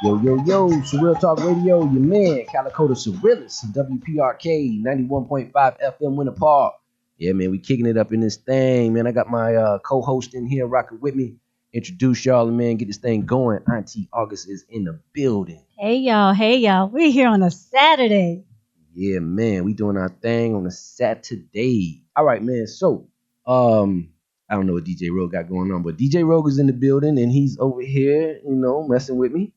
Yo, Surreal Talk Radio, your man, Calico the Surrealist, WPRK 91.5 FM Winter Park. Yeah, man, we kicking it up in this thing, man. I got my co-host in here rocking with me. Introduce y'all, man, get this thing going. Auntie August is in the building. Hey, y'all. We're here on a Saturday. Yeah, man, we doing our thing on a Saturday. All right, man, so, I don't know what DJ Rogue got going on, but DJ Rogue is in the building, and he's over here, messing with me.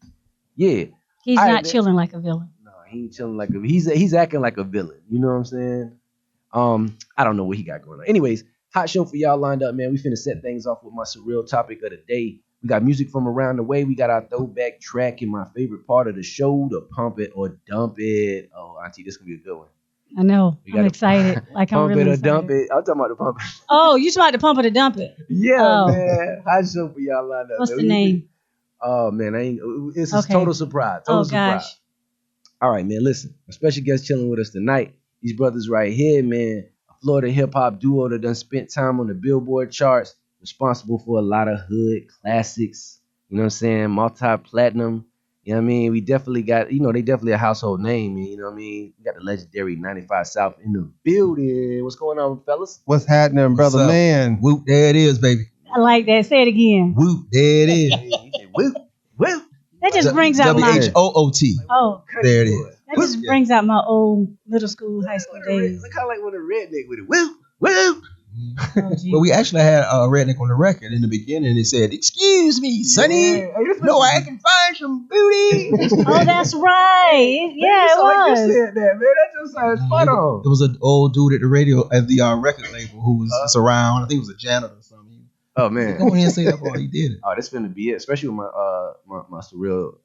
Yeah. He's not chilling like a villain. No, he ain't chilling like a he's acting like a villain. You know what I'm saying? I don't know what he got going on. Anyways, hot show for y'all lined up, man. We finna set things off with my surreal topic of the day. We got music from around the way. We got our throwback track in my favorite part of the show, the pump it or dump it. Oh, Auntie, this could be a good one. I know. I'm excited. Like I'm really excited. Pump it or dump it. I'm talking about the pump it. Oh, you talking about the pump it or dump it? Yeah, man. Hot show for y'all lined up. What's the name? Oh man, it's a total surprise. Total surprise. Gosh. All right, man. Listen, a special guest chilling with us tonight. These brothers right here, man. A Florida hip hop duo that done spent time on the Billboard charts, responsible for a lot of hood classics. You know what I'm saying? Multi-platinum. You know what I mean? We definitely got, they definitely a household name. You know what I mean? We got the legendary 95 South in the building. What's going on, fellas? What's happening, brother man? Whoot, there it is, baby. I like that. Say it again. Whoot, there it is. Whoop, whoop. That just brings out my WHOOT. Oh, there it is. That just brings out my old middle school, high school days. Look how like with a redneck with it. Whoop, whoop. Oh, Well, we actually had a redneck on the record in the beginning. It said, "Excuse me, Sonny. Yeah. No, I can find some booty." Oh, that's right. Yeah, it Like was. you said that, man. That just sounds spot on. It was an old dude at the radio at the record label who was just around. I think it was a janitor or something. Oh man. Go ahead and say that boy. He did it. Oh, that's finna be it, especially with my surreal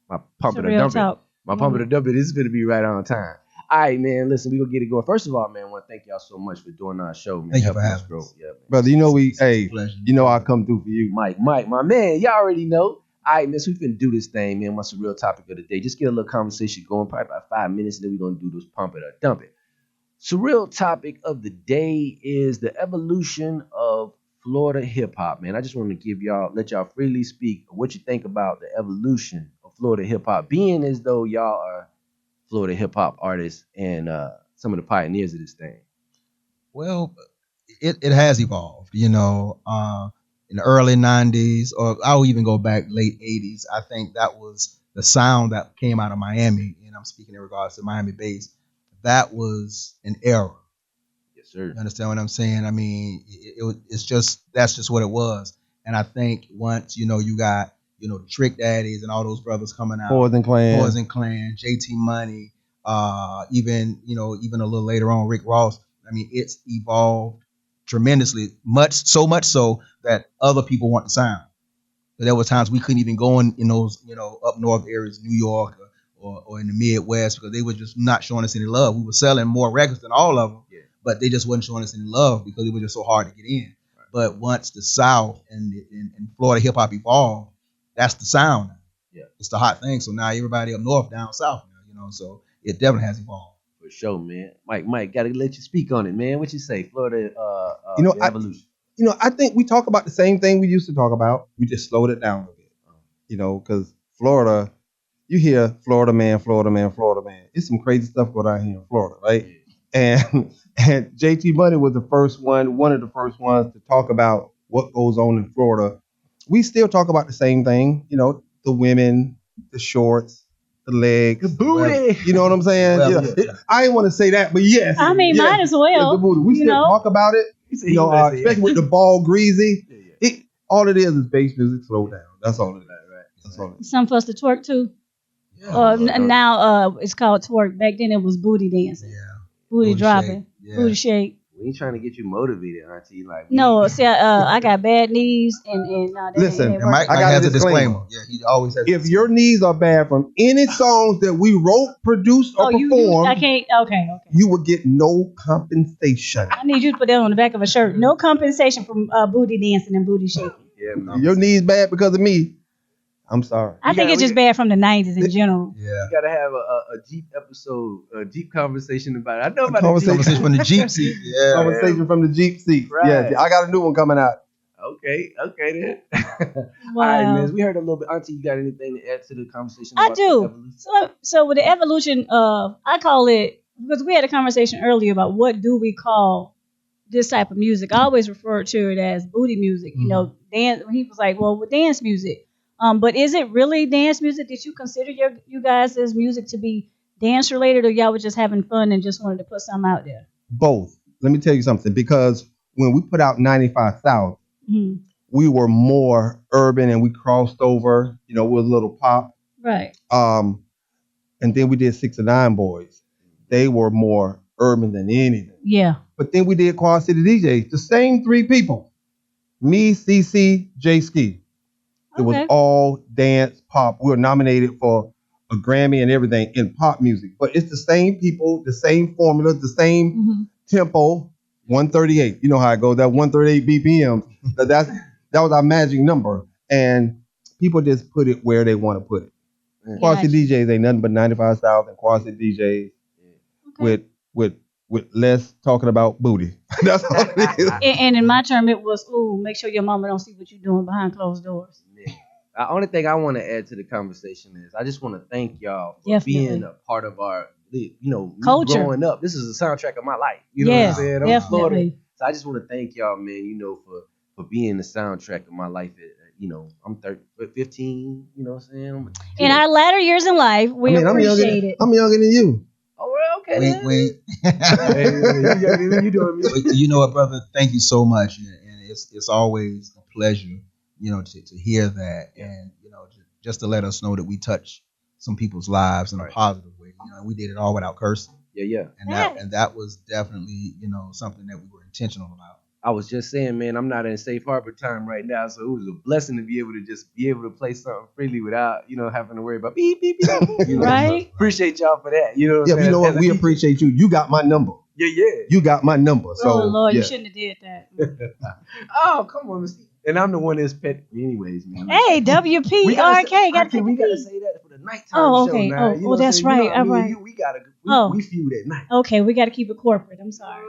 my pump it or Surreal dump it. talk. My pump it or dump it. This is gonna be right on time. All right, man. Listen, we gonna get it going. First of all, man, I want to thank y'all so much for doing our show, man. Thank you for Helping us having grow. us. Yeah, man. Brother, I'll come through for you. Mike, my man. Y'all already know. All right, man. So we finna do this thing, man. My surreal topic of the day. Just get a little conversation going, probably about 5 minutes, and then we're gonna do this pump it or dump it. Surreal topic of the day is the evolution of Florida hip hop, man. I just want to let y'all freely speak what you think about the evolution of Florida hip hop, being as though y'all are Florida hip hop artists and some of the pioneers of this thing. Well, it has evolved, in the early 90s, or I'll even go back late 80s. I think that was the sound that came out of Miami, and I'm speaking in regards to Miami bass. That was an era. Yes, sir. You understand what I'm saying? I mean, that's just what it was. And I think once, you got, the Trick Daddies and all those brothers coming out. Poison Clan, JT Money, even a little later on, Rick Ross. I mean, it's evolved tremendously, so much so that other people want the sound. But there were times we couldn't even go in those, up north areas, New York or in the Midwest, because they were just not showing us any love. We were selling more records than all of them, but they just wasn't showing us any love because it was just so hard to get in. Right. But once the South and Florida hip hop evolved, that's the sound. Yeah, it's the hot thing. So now everybody up north, down south, so it definitely has evolved. For sure, man. Mike, gotta let you speak on it, man. What you say, Florida evolution? I think we talk about the same thing we used to talk about. We just slowed it down a bit. Because Florida, you hear Florida man. It's some crazy stuff going on here in Florida, right? Yeah. And JT Money was one of the first ones to talk about what goes on in Florida. We still talk about the same thing, the women, the shorts, the legs, the booty. You know what I'm saying? Well, yeah. I didn't want to say that, but yes. I mean, might as well. The booty. We still talk about it, especially with the ball greasy. Yeah. All it is bass music slowed down. That's all it is. Right. That's all it is. Some for us to twerk too. Yeah. Now it's called twerk. Back then it was booty dancing. Yeah. Booty dropping. Yeah. Booty shake. We ain't trying to get you motivated, Auntie. No, see, I got bad knees and listen. And Mike has a disclaimer. Yeah, he always has. If your knees are bad from any songs that we wrote, produced, or performed, I can't. Okay. You will get no compensation. I need you to put that on the back of a shirt. No compensation from booty dancing and booty shaking. Yeah, man. Your knees bad because of me. I'm sorry. I think it's just bad from the 90s in general. Yeah. You gotta have a Jeep episode, a Jeep conversation about it. I know about conversation from the Jeep seat. Yeah. Conversation from the Jeep seat. Right. Yeah, I got a new one coming out. Okay, then. Wow. All right, Miss. We heard a little bit. Auntie, you got anything to add to the conversation I about the do. evolution? So with the evolution of, I call it, because we had a conversation earlier about what do we call this type of music. I always refer to it as booty music. You know, dance. He was like, well, with dance music. But is it really dance music? Did you consider you guys' music to be dance related, or y'all were just having fun and just wanted to put something out there? Both. Let me tell you something. Because when we put out 95 South, Mhm. we were more urban and we crossed over, with a little pop. Right. And then we did 6 and 9 Boys. They were more urban than anything. Yeah. But then we did Quad City DJs. The same 3 people. Me, CC, J Ski. It was Okay. all dance, pop. We were nominated for a Grammy and everything in pop music. But it's the same people, the same formula, the same tempo, 138. You know how it goes, that 138 BPM. That was our magic number. And people just put it where they want to put it. Quad City DJs ain't nothing but 95 South and Quad City DJs with less talking about booty. That's all it is. And in my term, it was, make sure your mama don't see what you're doing behind closed doors. Yeah. The only thing I want to add to the conversation is I just want to thank y'all for Definitely. being a part of our, me Culture. growing up. This is a soundtrack of my life. You know what I'm saying? I'm Florida. Definitely. So I just want to thank y'all, man, for being the soundtrack of my life. I'm 15, you know what I'm saying? In our latter years in life, we appreciate it. I'm younger than you. Oh, well, okay. Wait. You doing me? You know what, brother? Thank you so much, and it's always a pleasure, to hear that, and just to let us know that we touch some people's lives in a positive way. We did it all without cursing. Yeah. And that was definitely something that we were intentional about. I was just saying, man, I'm not in safe harbor time right now, so it was a blessing to be able to play something freely without, having to worry about beep, beep, beep. Right? So appreciate y'all for that. You know what I'm saying? You know what? We appreciate you. You got my number. Yeah. You got my number. So, oh, Lord, yeah. you shouldn't have did that. Oh, come on, Mr. And I'm the one that's petty. Anyways, man. Hey, WPRK. We gotta say that for the nighttime Oh, show okay. now. Oh, that's right. All right. We feud at night. Okay, we got to keep it corporate. I'm sorry.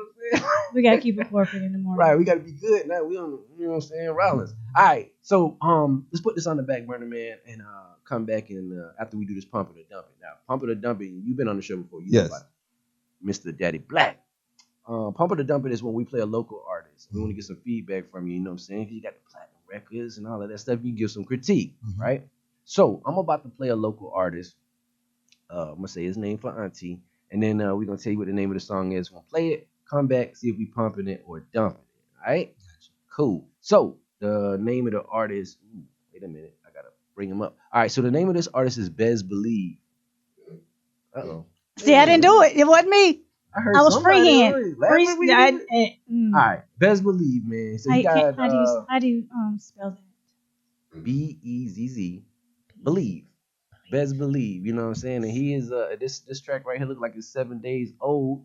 We got to keep it corporate in the morning. Right, we got to be good now. We don't, you know what I'm saying, Rollins. All right, so let's put this on the back burner, man, and come back and after we do this pump it or dump it. Now, pump it or dump it. You've been on the show before. You know about it. Mr. Daddy Black. Pump it or dump it is when we play a local artist. We want to get some feedback from you. You know what I'm saying? Because you got the platinum records and all of that stuff. You can give some critique, right? So I'm about to play a local artist. I'm gonna say his name for Auntie, and then we're gonna tell you what the name of the song is. We're gonna play it, come back, see if we pumping it or dumping it. All right? Cool. So the name of the artist. Wait a minute, I gotta bring him up. All right. So the name of this artist is Bez Believe. See, I didn't do it. It wasn't me. I was freehand. All right, Bez Believe, man. So you got how do you spell that? Bezz, Believe. Bez Believe, you know what I'm saying? And he is this track right here look like it's 7 days old.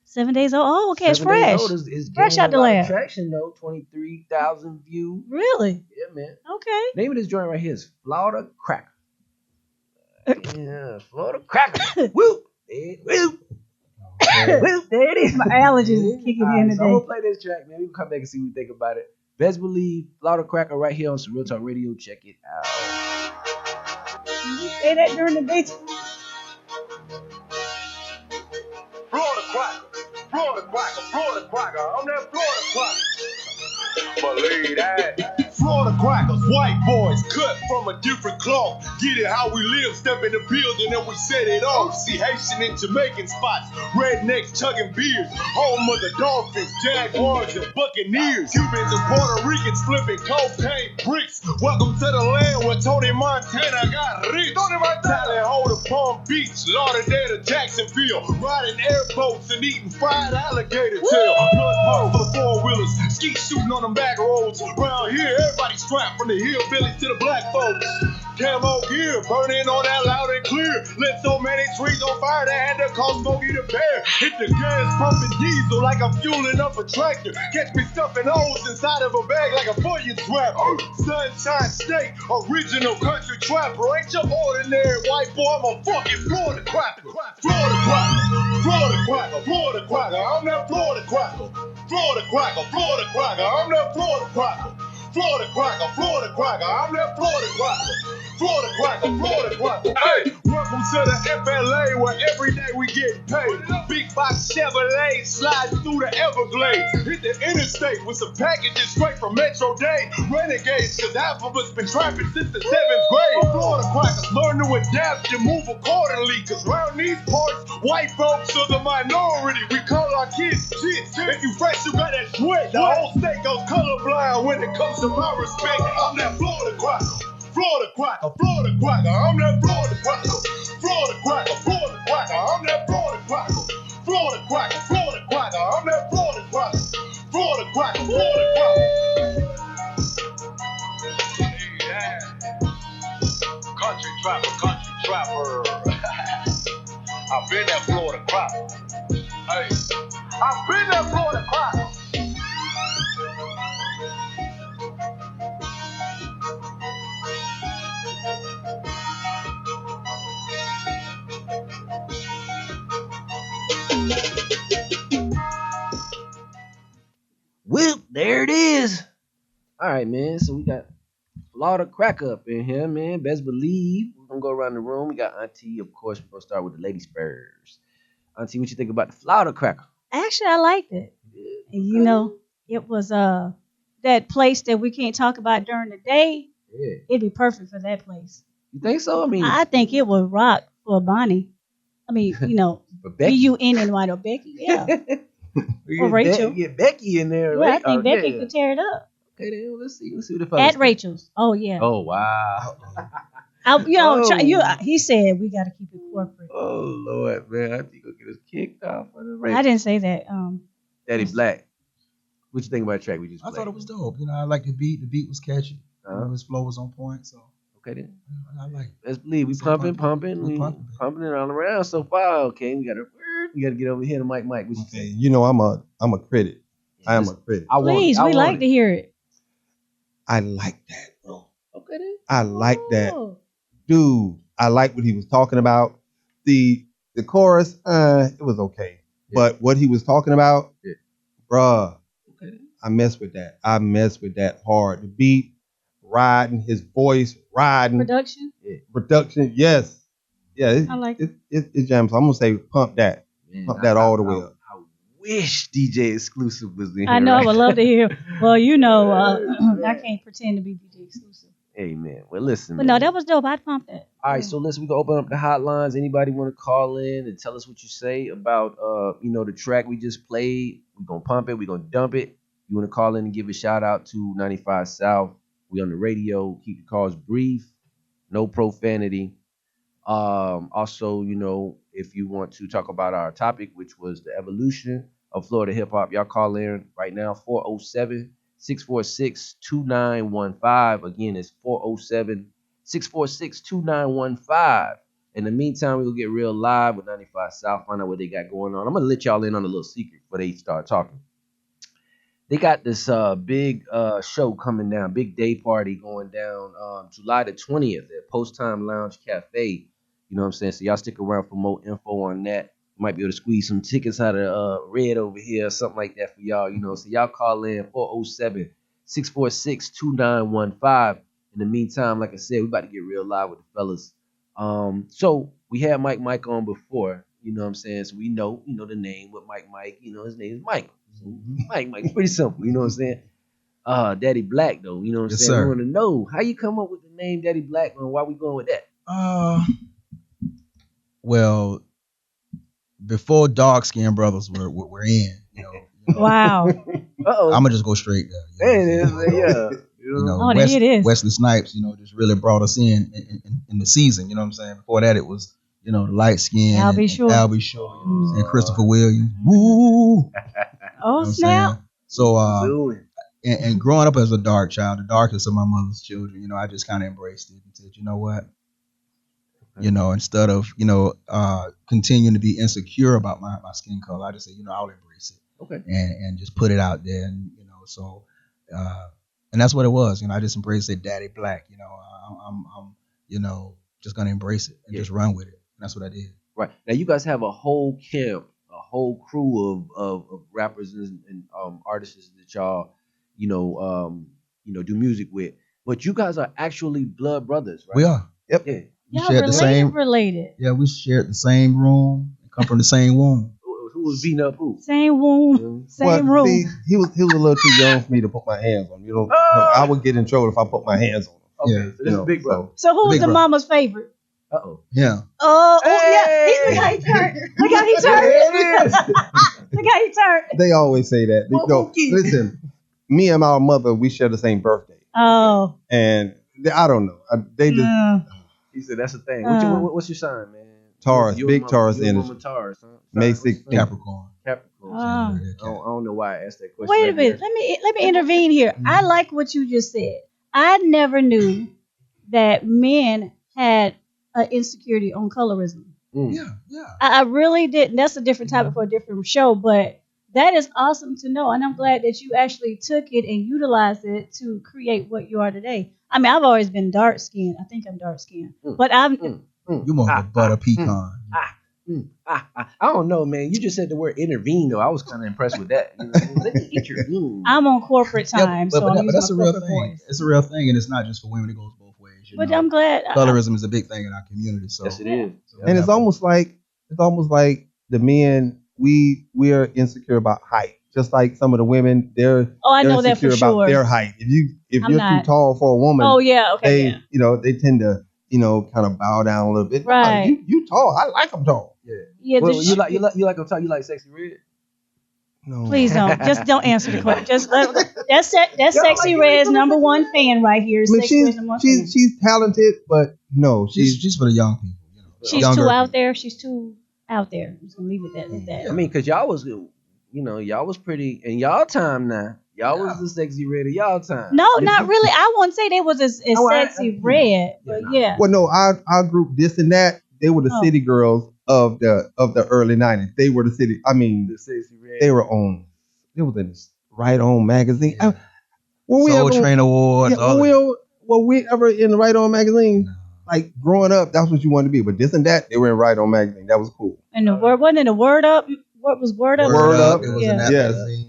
7 days old. Oh, okay, it's fresh. It's fresh out the lab. Traction though, 23,000 views. Really? Yeah, man. Okay. Name of this joint right here is Florida Cracker. Yeah, Florida Cracker. Whoop. Whoop. Whoop. There it is. My allergies is kicking in today. So I'm gonna play this track, man. We can come back and see what we think about it. Bez Believe, Florida Cracker right here on some Real Talk Radio. Check it out. Did you say that during the day? Florida Cracker, Florida Cracker, Florida Cracker. I'm that Florida Cracker. Believe that. Florida crackers, white boys, cut from a different cloth. Get it how we live, step in the building and we set it off. See Haitian and Jamaican spots, rednecks chugging beers, home of the Dolphins, Jaguars, and Buccaneers. Cubans and Puerto Ricans flipping cocaine bricks. Welcome to the land where Tony Montana got rich. Tally ho to Palm Beach, Lauderdale to Jacksonville, riding airboats and eating fried alligator tail. Blood pumps for the four-wheelers, ski shooting on them back roads. Around here, everybody strapped from the hillbillies to the black folks. Camo gear, burning on that loud and clear. Lit so many trees on fire, they had to call Smokey the Bear. Hit the gas, pumping diesel like I'm fueling up a tractor. Catch me stuffing O's inside of a bag like a bullion trap. Sunshine State, original country trapper. Ain't your ordinary white boy, I'm a fucking Florida cracker. Florida cracker, Florida cracker, Florida cracker. I'm that Florida cracker. Florida cracker, Florida cracker. I'm that Florida cracker. Florida cracker, Florida cracker. I'm that Florida cracker. Florida cracker, Florida cracker. Hey, welcome to the FLA where every day we get paid. Big box Chevrolet sliding through the Everglades. Hit the interstate with some packages straight from Metro Dade. Renegades, cause half of us been trapping since the 7th grade. Florida crackers learn to adapt and move accordingly. Cause round these parts, white folks are the minority. We call our kids chicks. If you fresh, you got that sweat. The whole state goes colorblind when it comes to my respect. I'm that Florida cracker. Florida cracker, Florida cracker, I'm that Florida cracker. Florida cracker, Florida cracker, I'm that Florida cracker. Florida cracker, Florida cracker, I'm that Florida cracker. Florida cracker, Florida cracker. Yeah. Country trapper, country trapper. I've been that Florida cracker. Hey, I've been that Florida cracker. Well, there it is. All right, man. So we got Florida Cracker up in here, man. Best believe we're gonna go around the room. We got Auntie, of course. We're gonna start with the ladies first. Auntie, what you think about the Florida Cracker? Actually, I liked it. And, you know, it was that place that we can't talk about during the day. Yeah. It'd be perfect for that place. You think so? I mean, I think it would rock for Bonnie. I mean, you know, for Becky. B-U-N-N-Y, or Becky, yeah. Or Rachel. Get Becky in there. Yeah, right? I think Becky yeah. could tear it up. Okay, then let's see. Let's see what the fellas At think. Rachel's. Oh, yeah. Oh wow. He said we got to keep it corporate. Oh Lord, man, I think he'll get us kicked off for the race. I didn't say that. Daddy Black. What you think about the track we just I played? thought it was dope. You know, I like the beat. The beat was catchy. You know, his flow was on point. So Okay then. I like it. Let's believe we So pumping. We We pumping. pumping it all around so far. Okay, we gotta get over here to Mike. What you Okay, think? you know I'm a critic. I am a critic. I want Please, it. I we want like it. to hear it. I like that, bro. Okay then. I like that, Oh. dude. I like what he was talking about. The chorus, it was okay, Yeah. but what he was talking about, Yeah. bruh, Okay then. I mess with that. I mess with that hard. The beat, riding, his voice, riding, production, yes, yeah. I like it jams. I'm gonna say pump that. Man, Pump that all the way up. I wish DJ Exclusive was in here. I know. I right? would love to hear. Well, you know, I can't pretend to be DJ exclusive. Amen. Well, listen. But man. no, that was dope. I'd pump that. All right, so listen, we can open up the hotlines. Anybody want to call in and tell us what you say about the track we just played? We're gonna pump it, we're gonna dump it. You want to call in and give a shout out to 95 South. We on the radio. Keep the calls brief, no profanity. Also, if you want to talk about our topic, which was the evolution of Florida hip hop, y'all call in right now, 407-646-2915. Again, it's 407-646-2915. In the meantime, we'll get real live with 95 South, find out what they got going on. I'm going to let y'all in on a little secret before they start talking. They got this big show coming down, big day party going down July the 20th at Post Time Lounge Cafe. You know what I'm saying? So y'all stick around for more info on that. Might be able to squeeze some tickets out of Red over here or something like that for y'all. So y'all call in 407-646-2915. In the meantime, like I said, we about to get real live with the fellas. So we had Mike on before, you know what I'm saying? So we know the name with Mike. His name is Mike. So Mike's pretty simple, you know what I'm saying? Daddy Black though, you know what I'm Yes, saying? sir. We want to know how you come up with the name Daddy Black and why we going with that? Well, before Dark Skin Brothers were in, Wow. Uh-oh. I'm gonna just go straight there. There it is, man, yeah. Oh, there it is. Wesley Snipes, just really brought us in the season. You know what I'm saying? Before that, it was the light skin, Albie Shore. Albie Shore, you know what I'm saying? Christopher Williams. Woo! Oh, snap. So, Doing. and growing up as a dark child, the darkest of my mother's children, I just kind of embraced it and said, you know what? Instead of, continuing to be insecure about my skin color, I just said, I'll embrace it. Okay. And just put it out there. And, so, and that's what it was. I just embraced it, Daddy Black. I'm just going to embrace it and just run with it. And that's what I did. Right. Now you guys have a whole camp, a whole crew of rappers and artists that y'all, do music with. But you guys are actually blood brothers, right? We are. Yep. Yeah. We Y'all shared the same. related. Yeah, we shared the same room. Come from the same womb. Who was beating up who? Same womb, same Well, room. see, he was a little too young for me to put my hands on him. I would get in trouble if I put my hands on him. Okay, Yeah. so this is big brother. So who was Big the brother. mama's favorite? Uh-oh. Yeah. Oh, Hey! yeah. Look how he turned. Look how he turned. There it is. Look how he turned. They always say that. Okay. Listen, me and my mother, we share the same birthday, Oh. and I don't know. They just He said that's the thing. What's your sign, man? Taurus, big Taurus energy. energy. Taurus, huh? May 16th. Capricorn. Capricorn. Oh. I don't know why I asked that question. Wait a right minute. there. Let me intervene here. I like what you just said. I never knew that men had an insecurity on colorism. Yeah. Yeah. I really didn't. That's a different topic for a different show, but that is awesome to know. And I'm glad that you actually took it and utilized it to create what you are today. I mean, I've always been dark skinned. I think I'm dark skinned. But You more of a butter pecan. I don't know, man. You just said the word intervene, though. I was kind of impressed with that. Let me intervene. I'm on corporate time, so I'm but that's a using my real corporate thing. voice. It's a real thing, and it's not just for women. It goes both ways. You But know? I'm glad. Colorism is a big thing in our community. So Yes, it is. And it's almost like the men we're insecure about height. Just like some of the women, they're I know that for insecure about sure. their height. If I'm you're not. too tall for a woman, Oh yeah, okay. they Yeah. they tend to kind of bow down a little bit. Right. You tall. I like them tall. Yeah, Well, just you like them tall. You like sexy red. No. please don't. Just don't answer the question. Just that's Sexy Red's number one fan right here. I mean, Sexy Red's number one fan. she's talented, but no, she's for the young people. You know, She's younger too out people. there. She's too out there. I'm just gonna leave it at that. I mean, cause y'all was pretty in y'all time now. Y'all was the sexy red of y'all time. No, not really. I wouldn't say they was as Oh, sexy red, but yeah. Well, no, our group, this and that, they were the Oh. city girls of the early '90s. They were the city. I mean, The sexy red. they were on. It was in this Right On magazine. Yeah. When we Soul ever, Train Awards. yeah, were we ever in the Right On magazine? Like growing up, that's what you wanted to be. But this and that, they were in Right On magazine. That was cool. And the word wasn't it a word up? What was word up? Word Up. It was Yeah. in that Yes. magazine.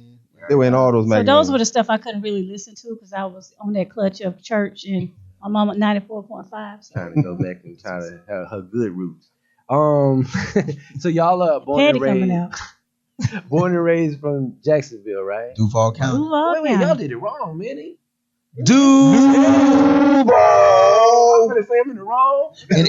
They were in all those So magazines. those were the stuff I couldn't really listen to because I was on that clutch of church and my mom at 94.5. So. Trying to go back and try to have her good roots. So y'all are Patty coming out. born and raised from Jacksonville, right? Duval County. Duval Wait, y'all County. did it wrong, man. Duval. I'm gonna say I'm in the wrong. And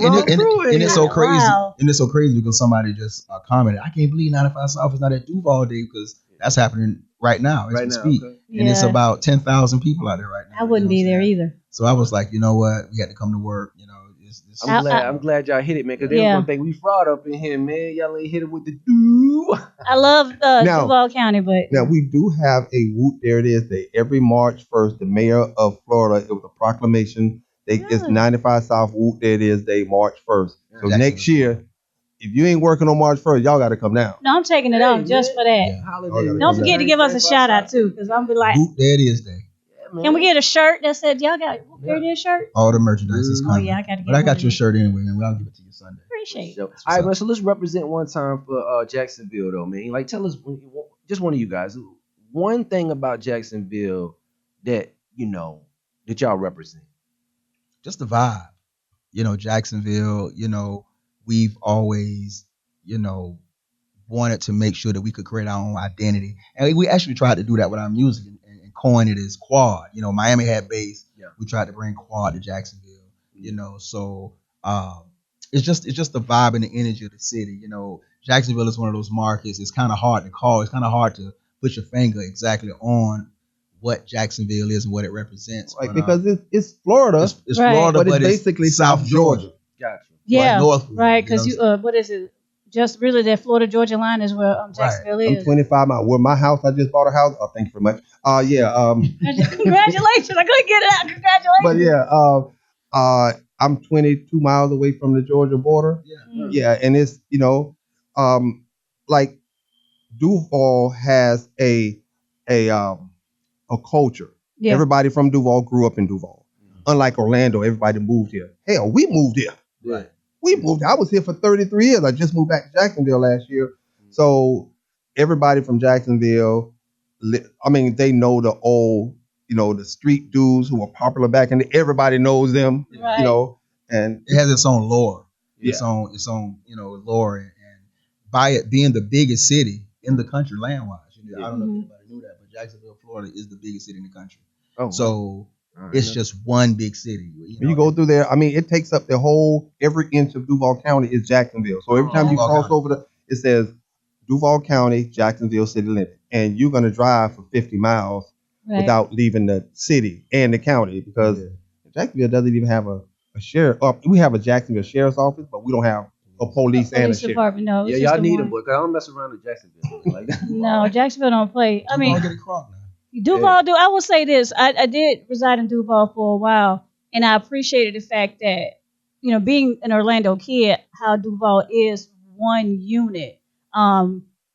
it's so crazy. Wow. And it's so crazy because somebody just commented, I can't believe 95 South is not at Duval Day because that's happening right now as Right we now, speak. okay. And it's Yeah. about 10,000 people out there right now. I wouldn't you be know there what I'm saying? either. So I was like, you know what? We had to come to work. You know, it's I'm glad y'all hit it, man, because they Yeah. gonna think we fraud up in here, man. Y'all ain't hit it with the do. I love Now- Duval County, but Now we do have a Whoot. There it is. Day every March 1st, the mayor of Florida. It was a proclamation. It's Good. 95 South Whoot. There it is. Day March 1st. So Jacksonville. next year, if you ain't working on March 1st, y'all got to come down. no, I'm taking it Hey, off just man. for that. Yeah. Holiday. Don't forget to give us a shout out too, because I'm be like, Whoop, there it is day. can we get a shirt that said y'all got there it is shirt? All the merchandise is Oh coming. yeah, I gotta get. But I got one your of shirt anyway, and I'll give it to you Sunday. them. Appreciate it. All right, man. So let's represent one time for Jacksonville, though, man. Like, tell us, just one of you guys, one thing about Jacksonville that that y'all represent. Just the vibe. You know, Jacksonville, we've always, wanted to make sure that we could create our own identity. And we actually tried to do that with our music and coin it as quad. You know, Miami had bass. Yeah. We tried to bring quad to Jacksonville, so it's just the vibe and the energy of the city. You know, Jacksonville is one of those markets. It's kind of hard to call. It's kind of hard to put your finger exactly on what Jacksonville is and what it represents. Like, But, because it's Florida, it's Right. Florida, but but it's basically South Georgia. Gotcha. Yeah, North, right. Because you know what is it? Just really that Florida Georgia line is where Jacksonville I'm is. 25 miles. Where my house, I just bought a house. Oh, thank you very much. Congratulations! I couldn't get it out. Congratulations. But yeah, I'm 22 miles away from the Georgia border. Yeah. Yeah, and it's like Duval has a culture. Yeah. Everybody from Duval grew up in Duval. Unlike Orlando, everybody moved here. Hell, we moved here. Right. We moved. I was here for 33 years. I just moved back to Jacksonville last year. So everybody from Jacksonville, they know the old the street dudes who were popular back in the, everybody knows them, Right. and It has its own lore. Yeah. Its own lore, and by it being the biggest city in the country land wise. I don't know if anybody knew that, but Jacksonville, Florida is the biggest city in the country. oh, So All right, it's now- just one big city. when you go through there, I mean, it takes up the whole, every inch of Duval County is Jacksonville. So every time you Duval cross County. over it says Duval County, Jacksonville city limit. And you're going to drive for 50 miles Right. without leaving the city and the county, because Jacksonville doesn't even have a sheriff. We have a Jacksonville sheriff's office, but we don't have a police and a Police sheriff. department, no. Yeah, it's y'all just the need one. them, boy, because I don't mess around with Jacksonville. Like, No, Jacksonville don't play. I mean, get it crunk now. Duval do. I will say this. I did reside in Duval for a while, and I appreciated the fact that, being an Orlando kid, how Duval is one unit.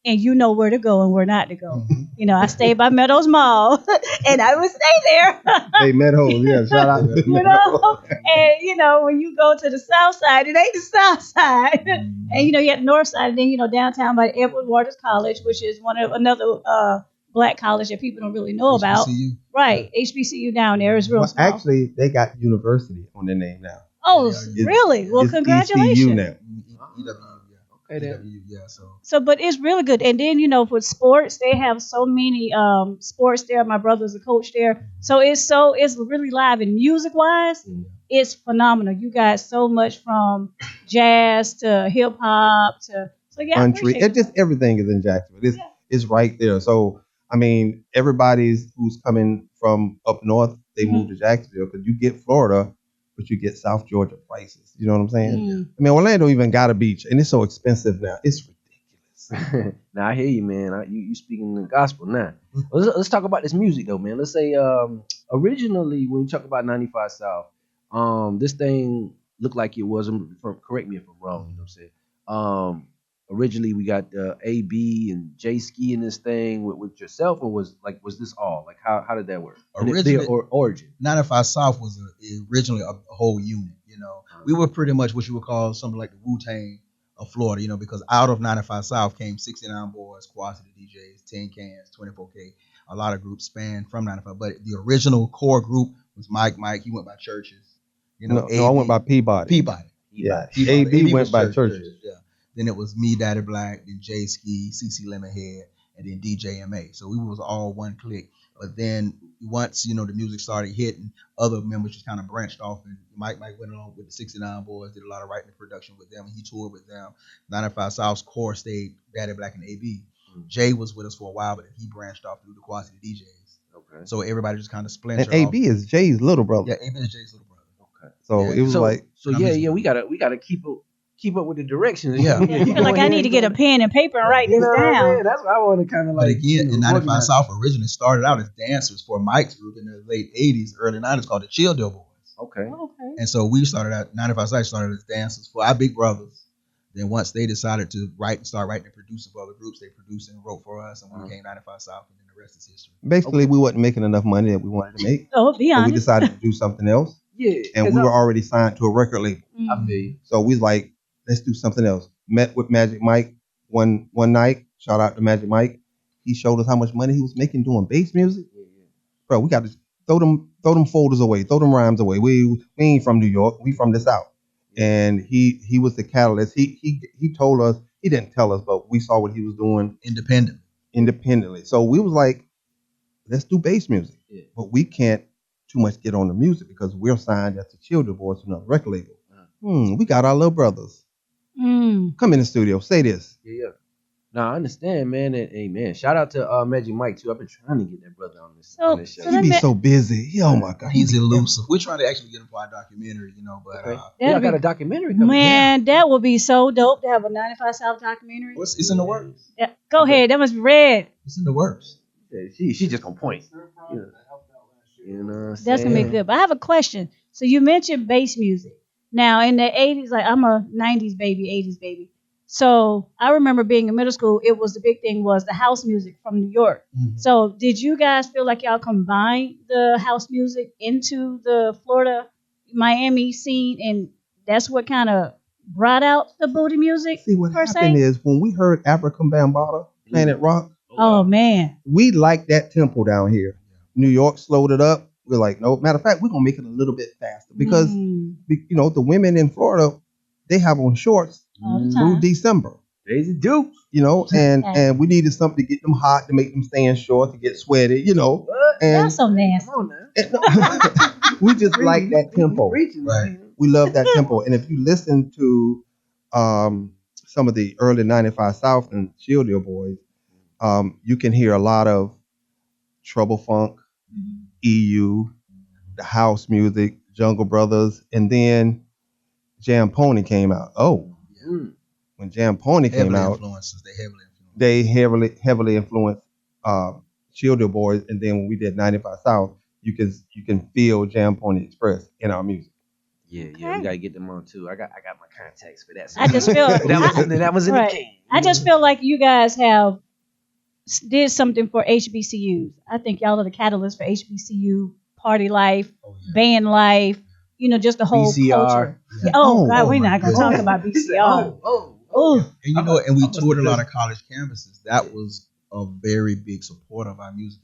And you know where to go and where not to go. I stayed by Meadows Mall, and I would stay there. Hey, Meadows, yeah, shout out to And when you go to the south side, it ain't the south side. And you got the north side, and then downtown by Edward Waters College, which is another black college that people don't really know about. HBCU. Right, HBCU down there is real Well, small. actually, they got university on their name now. Oh, It's- really? Well, it's congratulations. ECU now. okay, then. EWU, yeah. So So, but it's really good. And then, with sports, they have so many sports there. My brother's a coach there. So it's really live. And music wise, it's phenomenal. You got so much from jazz to hip hop to, so yeah. I Country. appreciate It just everything is in Jacksonville. It's right there. So I mean, everybody's who's coming from up north, they move to Jacksonville because you get Florida, but you get South Georgia prices. You know what I'm saying? I mean, Orlando even got a beach, and it's so expensive now. It's ridiculous. Now I hear you, man. You speaking the gospel now. Let's talk about this music though, man. Let's say originally when you talk about 95 South, this thing looked like it was. Correct me if I'm wrong. You know what I'm saying? Originally we got AB and J Ski in this thing with yourself, or was this all like how did that work? Originally, origin. 95 South was originally a whole unit. We were pretty much what you would call something like the Wu-Tang of Florida. Because out of 95 South came 69 Boyz, Quantity DJs, 10 Cans, 24K. A lot of groups spanned from 95, but the original core group was Mike. He went by Churches. No, I went by Peabody. Yeah, AB went by Churches. Yeah. Then it was me, Daddy Black, then J Ski, CC Lemonhead, and then DJ MA. So we was all one clique. But then once the music started hitting, other members just kind of branched off, and Mike went along with the 69 Boyz, did a lot of writing and production with them. He toured with them. 95 South's core stayed Daddy Black and AB. Jay was with us for a while, but he branched off through the Quantity DJs. Okay. So everybody just kind of splintered. And AB is Jay's little brother. Yeah, AB is Jay's little brother. Okay. So Yeah, it was we gotta keep up with the directions. Yeah. I feel like I need to get a pen and paper and write this down. That's what I want to kind of But like. again, in 95 organize. South originally started out as dancers for Mike's group in the late 80s, early 90s called the Chill Deal Boys. Okay. Okay. And so we started out, 95 South started as dancers for our big brothers. Then once they decided to start writing and producing for other groups, they produced and wrote for us, and we became 95 South, and then the rest is history. basically we wasn't making enough money that we wanted to make. Oh, be So we honest. decided to do something else, Yeah. and we were already signed to a record label. I feel you. So we was like, let's do something else. Met with Magic Mike one night. Shout out to Magic Mike. He showed us how much money he was making doing bass music. Bro, we got to throw them folders away, throw them rhymes away. We ain't from New York. We from the South. And he was the catalyst. He told us, he didn't tell us, but we saw what he was doing independently. So we was like, let's do bass music. Yeah. But we can't too much get on the music because we're signed as the Children Boys to another record label. We got our little brothers. Come in the studio, say this. Yeah. No, I understand, man. And hey, man, shout out to Magic Mike too. I've been trying to get that brother on this show. So He be so busy. Oh my God. He's elusive. We're trying to actually get him for our documentary, but Okay. I got a documentary coming. Man, that would be so dope to have a 95 South documentary. it's in the works. Yeah, go ahead. That must be red. It's in the works. Yeah, she just gonna point. You know what I'm That's gonna be saying? good. But I have a question. So you mentioned bass music. Now in the 80s, like I'm a 90s baby, 80s baby. So I remember being in middle school, it was the big thing was the house music from New York. So did you guys feel like y'all combined the house music into the Florida, Miami scene, and that's what kind of brought out the booty music? See, what per happened se? is when we heard African Bambaataa, Planet Rock, Oh man. we liked that tempo down here. New York slowed it up. We're like, no. Matter of fact, we're gonna make it a little bit faster because the women in Florida, they have on shorts All the through time. December. Daisy Dukes. And we needed something to get them hot, to make them stay in short, to get sweaty, What? And That's so nasty. Come on now. we just like that tempo. Right. We love that tempo. And if you listen to some of the early 95 South and Shield Your Boys, you can hear a lot of Trouble Funk, EU, the house music, Jungle Brothers, and then Jam Pony came out. Oh, Mm. when Jam Pony came Heavily out, influences. they heavily influenced Shield Your Boys, and then when we did 95 South, you can feel Jam Pony Express in our music. Yeah, we gotta get them on too. I got my contacts for that. I just feel that was in right. the game. I just feel like you guys have did something for HBCUs. I think y'all are the catalyst for HBCU party life, band life. Just the whole VCR. culture. Yeah. Oh God, we're my not gonna goodness. talk about He said, VCR. Oh, And we toured a lot of college campuses. That was a very big support of our music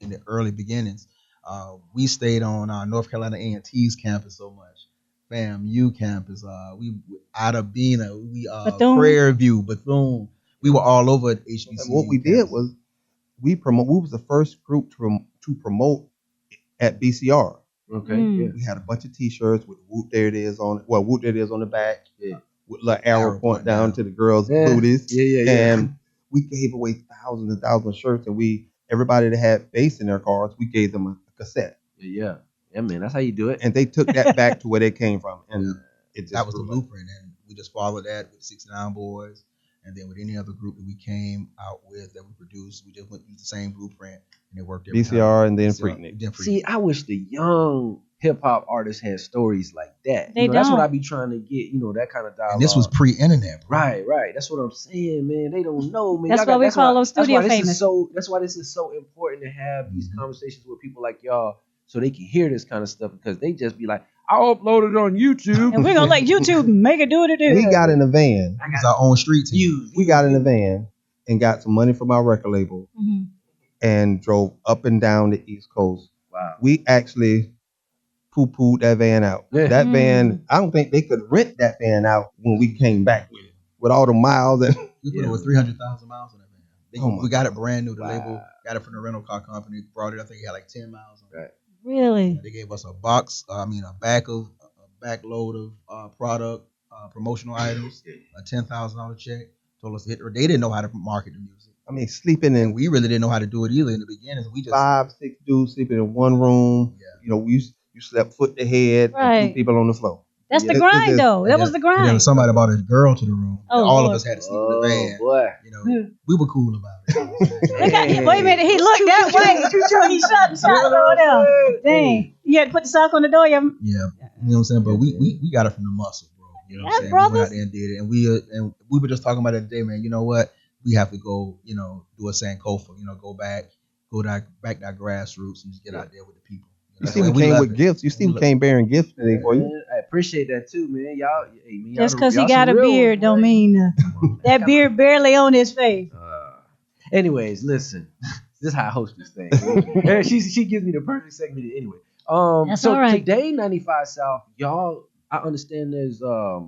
in the early beginnings. We stayed on North Carolina A&T's campus so much. FAMU campus. We Adabina. Bethune. Prairie View, Bethune. We were all over at HBCU. And what we did was we was the first group to promote at BCR. Okay. Mm. Yeah. We had a bunch of T-shirts with Whoot There It Is on it. Well, Whoot There It Is on the back. Yeah. With like arrow point down to the girls' Yeah. booties. Yeah. And we gave away thousands and thousands of shirts, and everybody that had bass in their cars, we gave them a cassette. Yeah, man. That's how you do it. And they took that back to where they came from, and That was the blueprint, and we just followed that with 69 Boys, and then with any other group that we came out with that we produced, we just went through the same blueprint, and it worked every time. VCR and then VCR, Freaknik. then Freaknik. See, I wish the young hip hop artists had stories like that. They That's what don't. I be trying to get. That kind of dialogue. And this was pre-internet, bro. right. That's what I'm saying, man. They don't know, man. That's why we call them studio famous. That's why this is so important to have these conversations with people like y'all, so they can hear this kind of stuff, because they just be like, I uploaded it on YouTube. and we're gonna let YouTube make it do what it do. We got in a van. It was our own street team. We got in a van and got some money from our record label Mhm. and drove up and down the East Coast. Wow. We actually poo-pooed that van out. Yeah. That van, I don't think they could rent that van out when we came back with it, with all the miles. And We put over 300,000 miles on that van. Oh my We got it brand new. The Wow. label got it from the rental car company. Brought it. I think it had like 10 miles on it. Right. Really? They gave us a backload of product, promotional items, a $10,000 check. Told us to hit. They didn't know how to market the music. I mean, sleeping in And we really didn't know how to do it either in the beginning. We just 5-6 dudes sleeping in one room. Yeah. You slept foot to head, and Right. 2 people on the floor. That's the Yeah. grind, though. That was the And then grind. somebody brought a girl to the room. Oh, All Lord. of us had to sleep in the Oh van. boy. We were cool about it. Look at, wait a minute, he looked that way. He shot over there. Dang. You had to put the sock on the door. Yeah, you know what I'm saying. But we got it from the muscle, bro. You know what I'm saying? brothers. We went out there and did it, and we were just talking about it today, man. You know what? We have to go, do a Sankofa. Go back that grassroots and just get out there with the people. You see, we came with gifts. You see, we came bearing gifts today for you. Man, I appreciate that too, man. Y'all, Just because he got a beard don't mean nothing. That beard barely on his face. Anyways, listen. This is how I host this thing. Yeah, she gives me the perfect segment anyway. That's So all right. today, 95 South, y'all, I understand there's a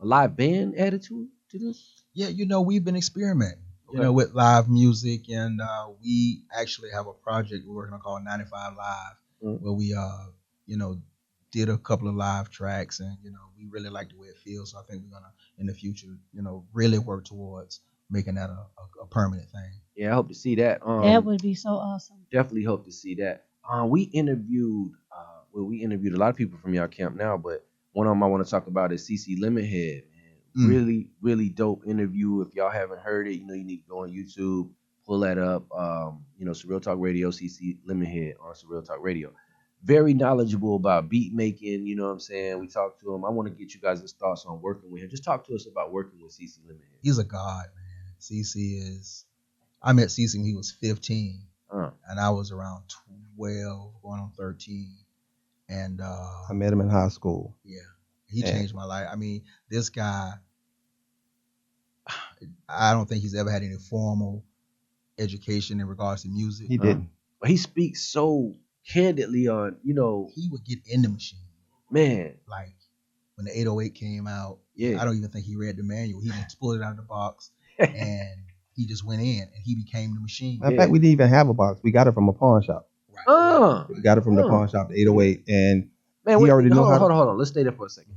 live band added to this. Yeah, we've been experimenting, Okay. with live music, and we actually have a project we're working on called 95 Live, where we, did a couple of live tracks, and we really like the way it feels. So I think we're gonna, in the future, really work towards making that a permanent thing. Yeah, I hope to see that. That would be so awesome. Definitely hope to see that. We interviewed a lot of people from y'all camp now, but one of them I want to talk about is CC Lemonhead. Really, really dope interview. If y'all haven't heard it, you need to go on YouTube, pull that up. Surreal Talk Radio, CC Lemonhead on Surreal Talk Radio. Very knowledgeable about beat making, you know what I'm saying? We talked to him. I want to get you guys' thoughts on working with him. Just talk to us about working with CC Lemonhead. He's a god, man. I met CC when he was 15, and I was around 12, going on 13. And I met him in high school. Yeah, he changed my life. I mean, this guy, I don't think he's ever had any formal education in regards to music. He didn't. but he speaks so candidly on, He would get in the machine. man, Like when the 808 came out, yeah. I don't even think he read the manual. He just pulled it out of the box and he just went in and he became the machine. Matter of fact, we didn't even have a box. We got it from a pawn shop. Right. We got it from the pawn shop, the 808, and Man, he already know how. Hold on. Let's stay there for a second.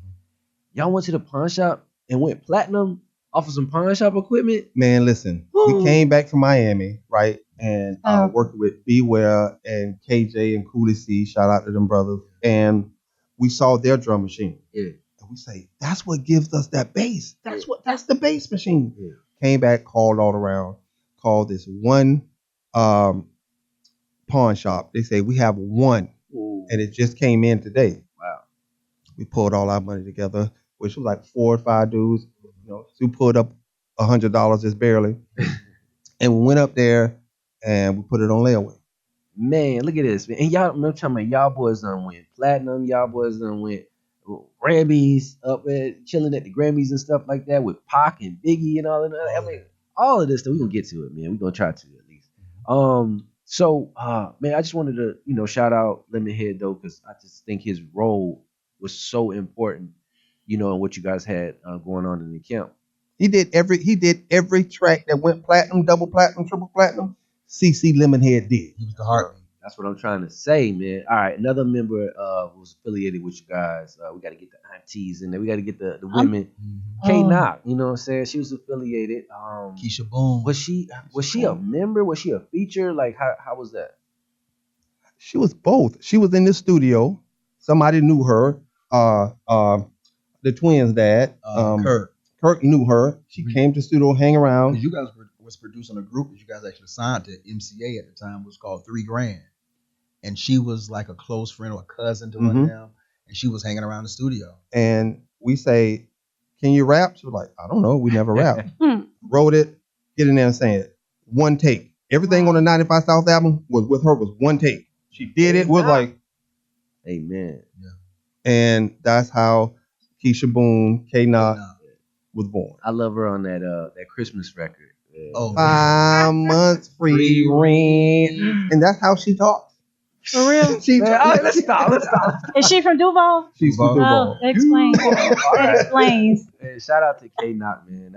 Y'all went to the pawn shop and went platinum off of some pawn shop equipment? Man, listen, we came back from Miami, right, and worked with Beware and KJ and Cooley C. Shout out to them brothers, and we saw their drum machine. Yeah. And we say, that's what gives us that bass. That's the bass machine. Yeah. Came back, called all around, called this one pawn shop. They say we have one. Ooh. And it just came in today. Wow. We pulled all our money together, which was like 4 or 5 dudes. So we pulled up $100 just barely. And we went up there and we put it on layaway. Man, look at this, man. And I'm talking about y'all boys done went platinum. Y'all boys done went Grammys, up at chilling at the Grammys and stuff like that with Pac and Biggie and all of that. I mean, all of this stuff. We're gonna get to it, man. We're gonna try to at least. So man, I just wanted to, shout out Lemonhead though, because I just think his role was so important, in what you guys had going on in the camp. He did every track that went platinum, double platinum, triple platinum. CC Lemonhead did. He was the heartbeat. That's what I'm trying to say, man. All right, another member was affiliated with you guys. We got to get the aunties in there. We got to get the women. K Knock, you know what I'm saying? She was affiliated. Keisha Boone. Was she a member? Was she a feature? Like how was that? She was both. She was in the studio. Somebody knew her. The twins' dad, Kirk knew her. She came to the studio, hang around. You guys was producing a group that you guys actually signed to MCA at the time. It was called 3 Grand. And she was like a close friend or a cousin to one of them. And she was hanging around the studio. And we say, can you rap? She was like, I don't know. We never rap. Wrote it, get in there and sang it. One take. Everything on the 95 South album was with her was one take. She did it. Was like, amen. Yeah. And that's how Keisha Boone, K-Knock was born. I love her on that Christmas record. Yeah. Oh, 5 months free rent. And that's how she talks. For real? Let's stop. Is she from Duval? She's from Duval. That explains. That explains. Hey, shout out to K Knock, man.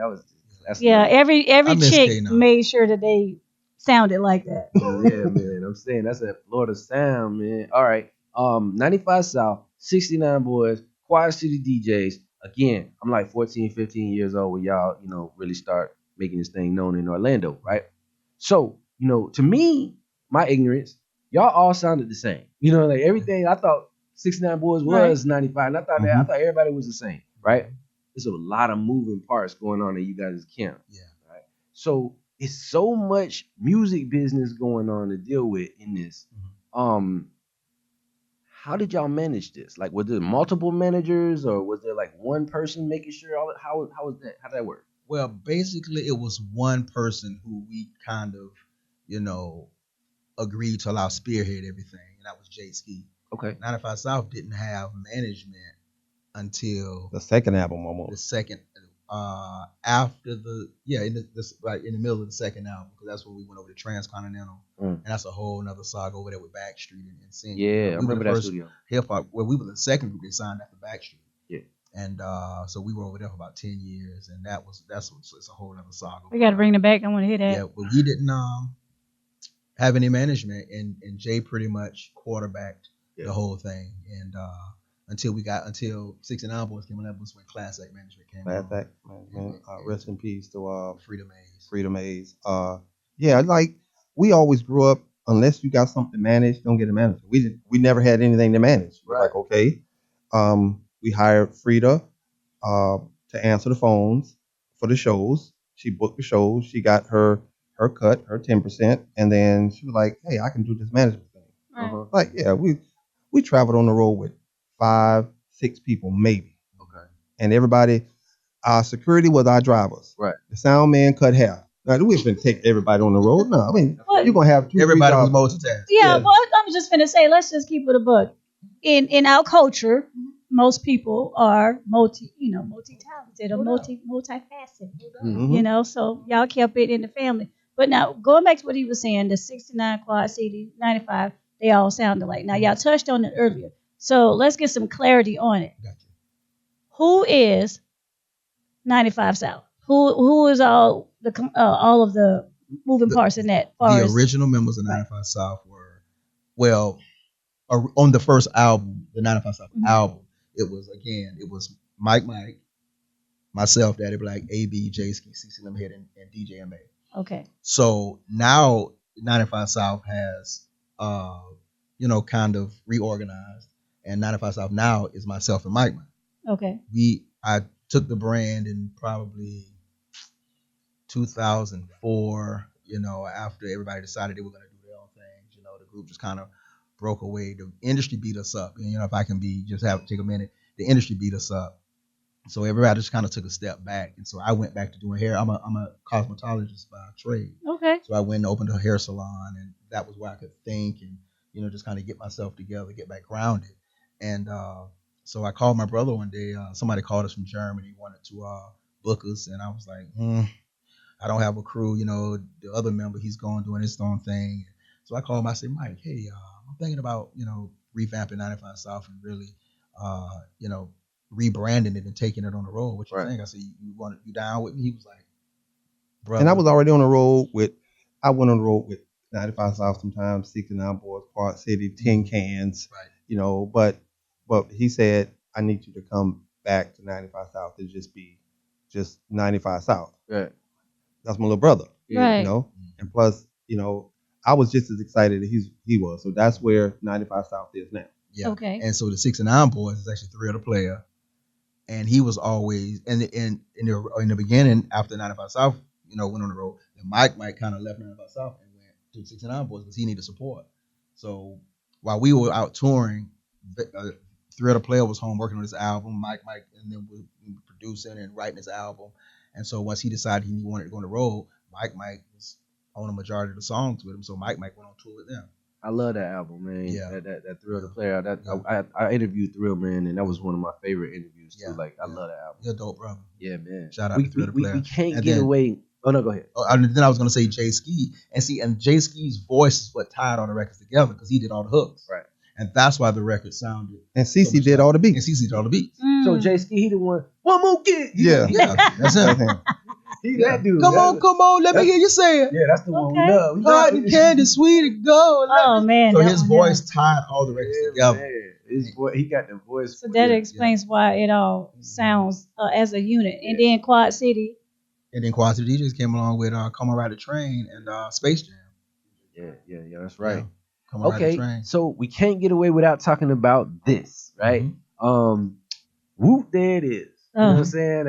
That's Yeah, nice. every chick K-Knock. made sure that they sounded like that. Yeah, man. I'm saying that's a Florida sound, man. All right. 95 South, 69 Boyz, Quad City DJs. Again, I'm like 14, 15 years old when y'all, really start making this thing known in Orlando, right? So, to me, my ignorance, y'all all sounded the same. Like everything, I thought 69 Boyz was 95, and I thought everybody was the same, right? There's a lot of moving parts going on in you guys' camp. Yeah. Right. So it's so much music business going on to deal with in this. How did y'all manage this? Like, was there multiple managers, or was there like one person making sure all? How was that? How did that work? Well, basically, it was one person who we kind of, agreed to allow spearhead everything, and that was Jay Ski. Okay. 95 South didn't have management until The second album almost. the second, after in the middle of the second album, because that's when we went over to Transcontinental, and that's a whole nother saga over there with Backstreet and singing. Yeah, I we were remember the that first studio. hip hop. Well, we were the second group they signed after Backstreet. Yeah. And so we were over there for about 10 years, and it's a whole other saga. We got to bring it back. I want to hear that. Yeah, but we didn't have any management, and Jay pretty much quarterbacked the whole thing, and until 69 Boyz came on, that was when Class Act management came on. Class Act management. Rest in peace to Freedom Mays. Yeah, like we always grew up. Unless you got something to manage, don't get a manager. We never had anything to manage. We're like, okay. We hired Frida to answer the phones for the shows. She booked the shows. She got her cut, her 10%, and then she was like, "Hey, I can do this management thing." Right. Like, yeah, we traveled on the road with 5, 6 people maybe. Okay. And everybody, our security was our drivers. Right. The sound man cut hair. Now we didn't take everybody on the road. No, I mean you're gonna have 2, Everybody 3 was jobs. multitask. Yeah, well, I'm just finna say, let's just keep it a buck. In our culture, most people are multi-talented or multifaceted. Mhm. So y'all kept it in the family. But now going back to what he was saying, the 69 quad CD, 95, they all sound alike. Now y'all touched on it earlier, so let's get some clarity on it. Gotcha. Who is 95 South? Who is all of the moving parts in that? The original members of 95 South were, well, on the first album, the 95 South album, it was Mike, myself, Daddy Black, AB, J Ski, CC Limhead, and DJ MA. Okay. So now 95 South has, kind of reorganized, and 95 South now is myself and Mike. Okay. I took the brand in probably 2004, after everybody decided they were going to do their own thing. The group just kind of broke away. The industry beat us up. And, if I can take a minute, the industry beat us up. So everybody just kind of took a step back. And so I went back to doing hair. I'm a cosmetologist by trade. Okay. So I went and opened a hair salon, and that was where I could think and, just kind of get myself together, get back grounded. And so I called my brother one day. Somebody called us from Germany, wanted to book us. And I was like, I don't have a crew. The other member, he's going doing his own thing. So I called him. I said, Mike, hey, I'm thinking about, revamping 95 South and really, rebranding it and taking it on the road. What you think? I said, you down with me? He was like, brother. And I was already on the road with 95 South sometimes, 69 Boys, Quad City, Tin Cans, right. But he said, I need you to come back to 95 South to just 95 South. Right. That's my little brother. Right. And plus, I was just as excited as he was. So that's where 95 South is now. Yeah. Okay. And so the 69 Boys is actually Three of the Player. And he was always, and in the beginning, after 95 South, went on the road, and Mike kind of left 95 South and went to the 69 Boys because he needed support. So while we were out touring, Three of the Player was home working on this album. Mike, and then we were producing and writing this album. And so once he decided he wanted to go on the road, Mike was on a majority of the songs with him. So Mike went on tour with them. I love that album, man. Yeah. That Thrill the Player. I interviewed Thrill, man, and that was one of my favorite interviews too. I love that album. You're a dope, brother. Yeah, man. Shout out to Thrill the Player. We can't get away. Oh no, go ahead. Then I was gonna say Jay Ski, and Jay Ski's voice is what tied all the records together because he did all the hooks. Right. And that's why the record sounded. And CC did all the beats. And CC did all the beats. So Jay Ski, he the one more kid. Yeah, that's him. He that dude. Come on, let me hear you say it. Yeah, that's the one we love. Hot and candy, sweet and gold. Oh man. So his voice tied all the records together. Man. His voice, he got the voice. So that explains why it all sounds as a unit. And then Quad City. And then Quad City DJs came along with Come on Ride the Train and Space Jam. Yeah, that's right. Yeah. Come on Ride the Train. So we can't get away without talking about this, right? Whoot, there it is. You know what I'm saying?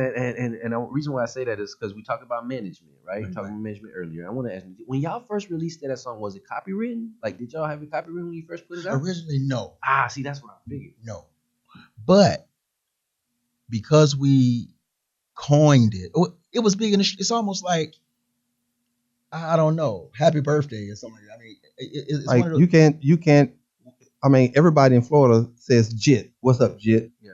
And the reason why I say that is because we talked about management, right? We talked about management earlier. I want to ask you, when y'all first released that song, was it copywritten? Like, did y'all have it copywritten when you first put it out? Originally, no. See, that's what I figured. No. But because we coined it, it was big in the it's almost like, I don't know, happy birthday or something. I mean, it's like one of those, you can't. I mean, everybody in Florida says "Jit." What's up, Jit? Yeah.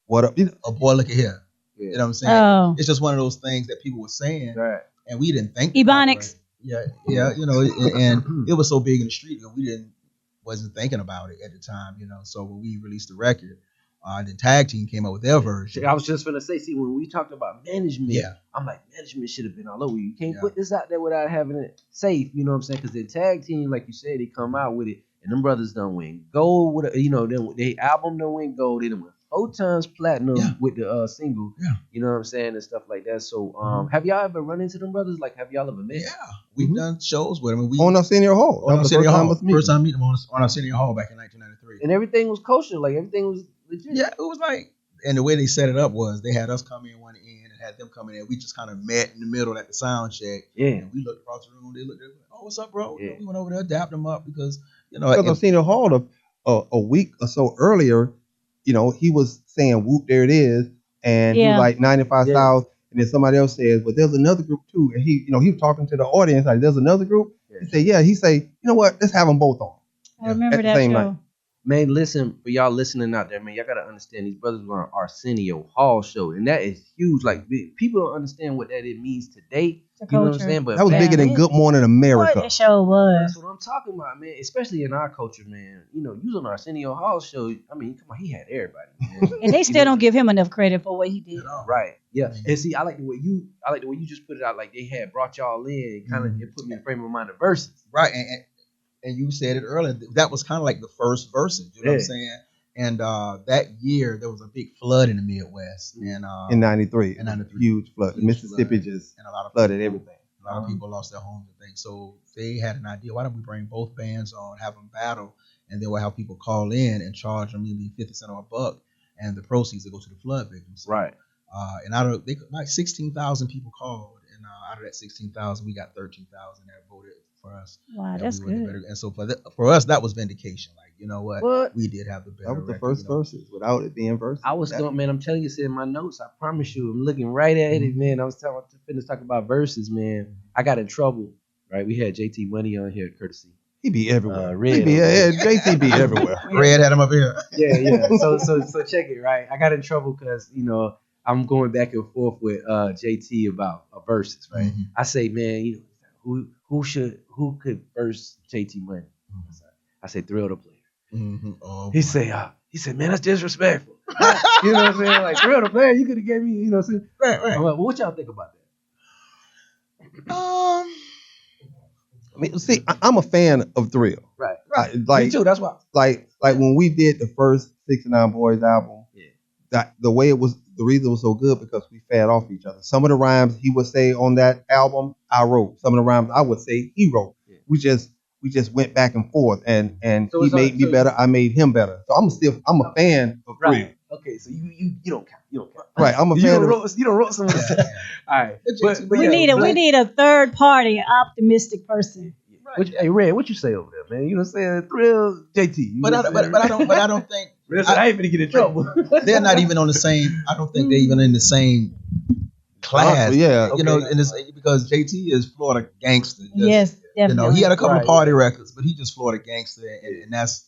What up? A boy, look at here. Yeah. You know what I'm saying? Oh. It's just one of those things that people were saying, Right. and we didn't think. Ebonics. Yeah, and it was so big in the street that we wasn't thinking about it at the time, So when we released the record, the tag team came up with their version. I was just gonna say, see, when we talked about management, I'm like, management should have been all over you. You can't put this out there without having it safe. You know what I'm saying? Because the tag team, like you said, they come out with it, and them brothers done win gold with their album done win gold. They done win 4 times platinum with the single. Yeah. You know what I'm saying, and stuff like that. So, have y'all ever run into them brothers? Like, have y'all ever met? Yeah, we've done shows with them. On Arsenio Hall. On Arsenio Hall. First time meeting them on Arsenio Hall back in 1993. And everything was kosher. Like, everything was legit. Yeah, it was like, and the way they set it up was they had us come in one end and had them come in. We just kind of met in the middle at the sound check. Yeah. And we looked across the room. They looked at us, oh, what's up, bro? Yeah. We went over there, dapped them up because, Because Arsenio Hall a week or so earlier, he was saying "Whoop, there it is," and he was like 95 South, and then somebody else says, "But there's another group too." And he was talking to the audience like, "There's another group." He said, "Yeah." He said, "You know what? Let's have them both on." I remember At the that same show. night. Man, listen, for y'all listening out there, man, y'all gotta understand these brothers were on Arsenio Hall show, and that is huge. Like people don't understand what that it means today. The You know what I'm culture. saying? But That was back bigger than then, Good Morning America. What it show was. that's what I'm talking about, man. Especially in our culture, man. You know, you was on Arsenio Hall show. I mean, come on, he had everybody, man. And they still don't give him enough credit for what he did. Right. Yeah. And see, I like the way you just put it out. Like they had brought y'all in, kind of it put me in frame of mind of verses. Right, and you said it earlier. That was kind of like the first verses. You know what I'm Yeah. saying? And that year there was a big flood in the Midwest, and In 93. In 93. Huge flood. Huge Mississippi flood. just and a lot of flooded people, everything. A lot of people lost their homes and things. So they had an idea. Why don't we bring both bands on, have them battle, and then we'll have people call in and charge them maybe 50 cents or $1, and the proceeds will go to the flood victims. Right. And out of like 16,000 people called, and out of that 16,000, we got 13,000 that voted for us. Wow, that that's we were the good. better. And so for us, that was vindication. Like, you know what? What? We did have the better. That was the record, first you know? verses without it being verses. I was going, man. I'm telling you, it's in my notes. I promise you. I'm looking right at it, man. I was finna talk about verses, man. I got in trouble, right? We had JT Money on here, courtesy. He be everywhere. Red He be, JT be everywhere. Red had him up here. Yeah. So check it, right? I got in trouble because I'm going back and forth with JT about verses, right? Mhm. I say, man, who could verse JT Money? I say Thrill the Player. Mm-hmm. Oh, He said, man, that's disrespectful. You know what I'm saying? Like Thrill the Player, you could have gave me, you know what I'm saying? right. I'm like, well, what y'all think about that? I mean, see, I'm a fan of Thrill. Right. Like, Me too. That's why. like when we did the first 69 Boyz album, Yeah. that the reason it was so good because we fed off each other. Some of the rhymes he would say on that album, I wrote. Some of the rhymes I would say, he wrote. Yeah. We just went back and forth, and So he it's made me better. I made him better. So I'm a fan of Thrill. Right. Okay, so you don't count. You don't count. Right, I'm a You fan don't of. wrote someone. All right. But We need a third party, optimistic person. Hey Red, what you say over there, man? You know what I'm saying? Thrill, JT. You But know I what I'm saying? don't think Red said, I ain't gonna get in trouble. they're not even on the same. I don't think they're even in the same class. Yeah. You know, Okay. in this, because JT is Florida gangster. Just, Yes, you definitely. know, he had a couple Right. of party records, but he just Florida gangster, and that's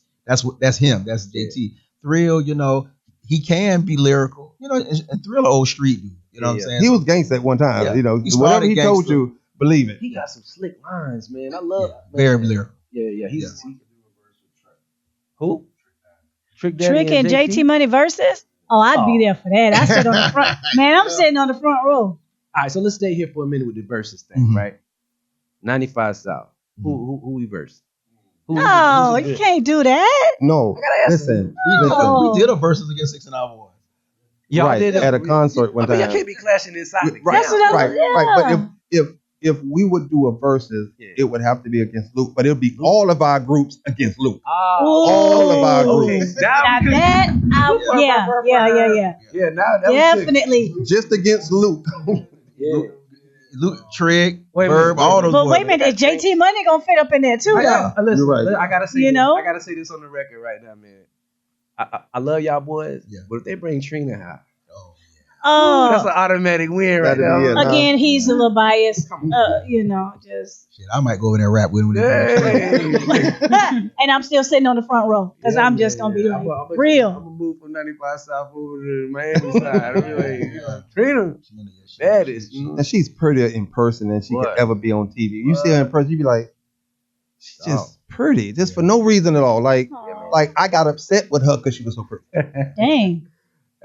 him. That's JT. Thrill, you know, he can be lyrical. You know, and Thrill, old street dude. You know what I'm Yeah. saying? He was gangster at one time. Yeah. You know, He's whatever Florida he told gangster. you, believe it. He got some slick lines, man. I love very man. lyrical. Yeah. He- Who? Trick and JT Money versus? Oh, I'd be there for that. I sit on the front. Man, I'm sitting on the front row. All right, so let's stay here for a minute with the verses thing, Mhm. right? 95 South. Who we verse? No, you can't do that. No, gotta ask listen. Oh. We did a versus against 69 Boys. Y'all Right, did at a concert one I mean, time. y'all can't be clashing inside the Right, That's what I was- right. But if we would do a versus, Yeah. it would have to be against Luke. But it would be all of our groups against Luke. all of our okay. groups. Now Now we can- that, yeah. Yeah, now that was Definitely. Just against Luke. Yeah. Luke, Trick, Wait a Verb, minute, all those But boys. wait a minute, is JT Money gonna fit up in there too, though? Listen, You're right. I gotta say You this. know? I gotta say this on the record right now, man. I love y'all boys, Yeah. but if they bring Trina out, Oh, that's Oh, an automatic win right That'd be now. it. again, he's a little biased. Just. shit, I might go over there and rap with him. Hey. And I'm still sitting on the front row because I'm just gonna be like I'm real. gonna move from 95 South over to Miami side. I'm like, Trina, baddest. And she's prettier in person than she What? could ever be on TV. You see her in person, you be like, she's Oh. just pretty, just for no reason at all. Like Aw. I got upset with her because she was so pretty. Dang.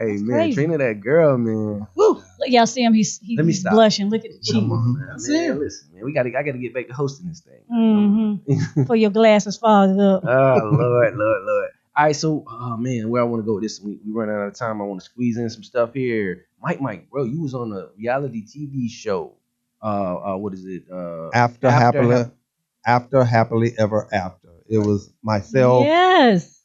Hey That's man, crazy. Trina, that girl, man. Look, y'all see him? He's Let me stop. blushing. Look at the cheek. Come on, man. That's Man, it. listen, man, I gotta get back to hosting this thing. Mm-hmm. For your glasses fogged up. Oh Lord. All right, so man, where I want to go with this? We run out of time. I want to squeeze in some stuff here. Mike, bro, you was on a reality TV show. What is it? After happily ever after. It was myself, Yes.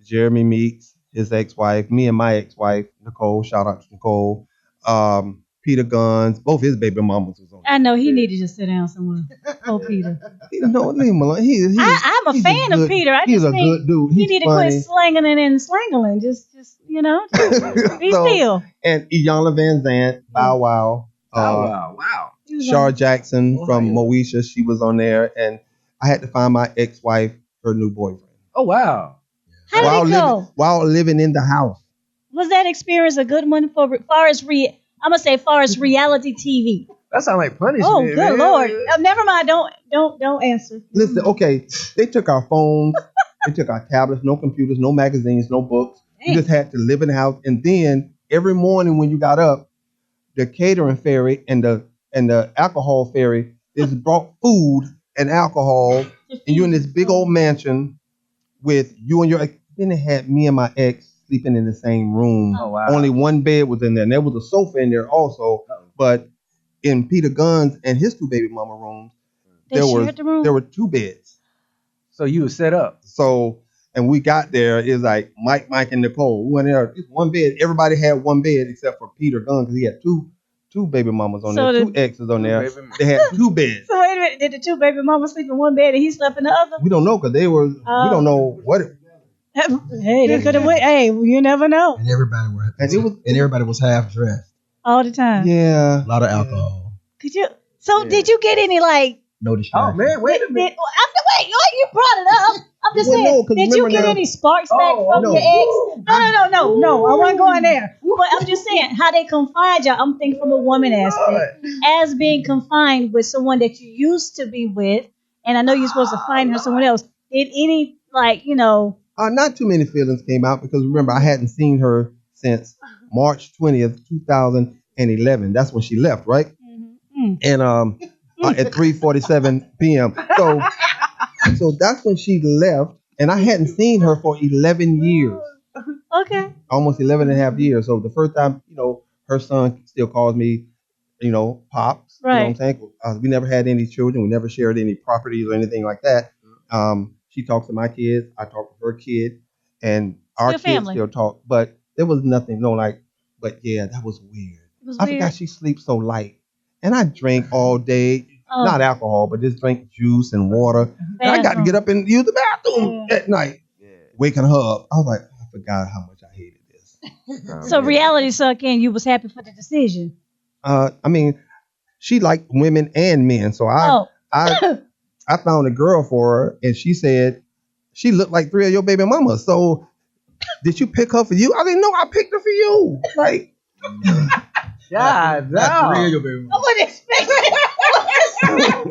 Jeremy Meeks, his ex-wife, me and my ex-wife, Nicole. Shout out to Nicole. Peter Guns, both his baby mamas was on. I know he needed to sit down somewhere. Oh, Peter. No, leave him alone. I'm a he's fan of Peter. I He's just a think good dude. he He's need to funny. quit slanging it and slangling. Just be So, still. And Iyanla Van Zant, Bow Wow, wow. Shar Jackson Ohio. from Moesha, she was on there, and I had to find my ex-wife her new boyfriend. Oh wow. How while did it living go? while living in the house. Was that experience a good one for far as I'm gonna say far as reality TV? That sounds like punishment. Oh, good man. Lord! Never mind. Don't answer. Listen, okay, they took our phones, they took our tablets, no computers, no magazines, no books. You just had to live in the house, and then every morning when you got up, the catering ferry and the alcohol ferry is brought food and alcohol, and you're in this big old mansion with you and your ex. Then they had me and my ex sleeping in the same room. Oh wow. Only one bed was in there, and there was a sofa in there also. But in Peter Gunn's and his two baby mama rooms, They there shared the room. there were two beds. So you were set up. So, and we got there, it was like Mike, and Nicole. We went there, just one bed. Everybody had one bed except for Peter Gunn because he had two baby mamas on So there, two exes on there. baby- They had two beds. So wait a minute. Did the two baby mamas sleep in one bed and he slept in the other? We don't know because they were. We don't know what. Hey, they could have went. Hey, you never know. And everybody were And it was. and everybody was half dressed. All the time. Yeah. A lot of alcohol. Could you? So Yeah. did you get any like? No Oh distraction. man, wait a minute. Wait, you brought it up. I'm just Well, saying. no, 'cause Did you remember get now- any sparks back from no. your ex? No. I wasn't going there. But I'm just saying how they confined y'all. I'm thinking from a woman aspect as being confined with someone that you used to be with, and I know you're supposed to find her someone else. Did any Not too many feelings came out because remember I hadn't seen her since March 20th, 2011. That's when she left, right? And at 3:47 p.m. So that's when she left, and I hadn't seen her for 11 years, Okay. almost 11 and a half years. So the first time, her son still calls me, pops. You know what I'm Right. saying? We never had any children. We never shared any properties or anything like that. She talks to my kids. I talk to her kid, and our Still kids family. still talk. But there was nothing, but yeah, that was weird. It was I weird. forgot she sleeps so light. And I drank all day, Oh. not alcohol, but just drink juice and water. And I got to get up and use the bathroom at night, waking her up. I was like, I forgot how much I hated this. So reality sunk in. You was happy for the decision. I mean, she liked women and men. So Oh. I found a girl for her, and she said she looked like three of your baby mamas. So did you pick her for you? I didn't know I picked her for you. Like, God, Not three of no. your baby I wasn't expecting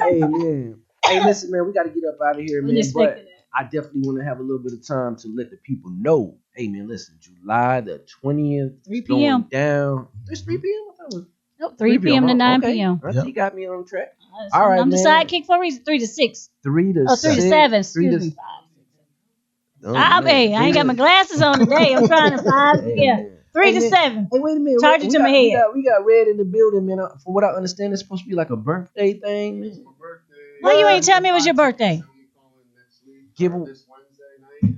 Hey man. Hey, listen, man, we got to get up out of here, I man. wasn't But expecting that. I definitely want to have a little bit of time to let the people know. Hey man, listen, July the 20th, 3 going p.m. down. It's 3 p.m. I thought it was Nope, 3 p.m. to 9 okay. p.m. Yep. You got me on track. I'm All right, the man. sidekick for a reason. 3 to 6. 3 to 3 to 6, 7. 3 Excuse to me. Oh, I man. ain't got my glasses on today. I'm trying to 5. Hey, Yeah. man. 3 Hey, to man. 7. Hey, wait a minute. Charge it to my head. We got Red in the building, man. From what I understand, it's supposed to be like a birthday thing. Man. Why you ain't tell me it was your birthday? Give him.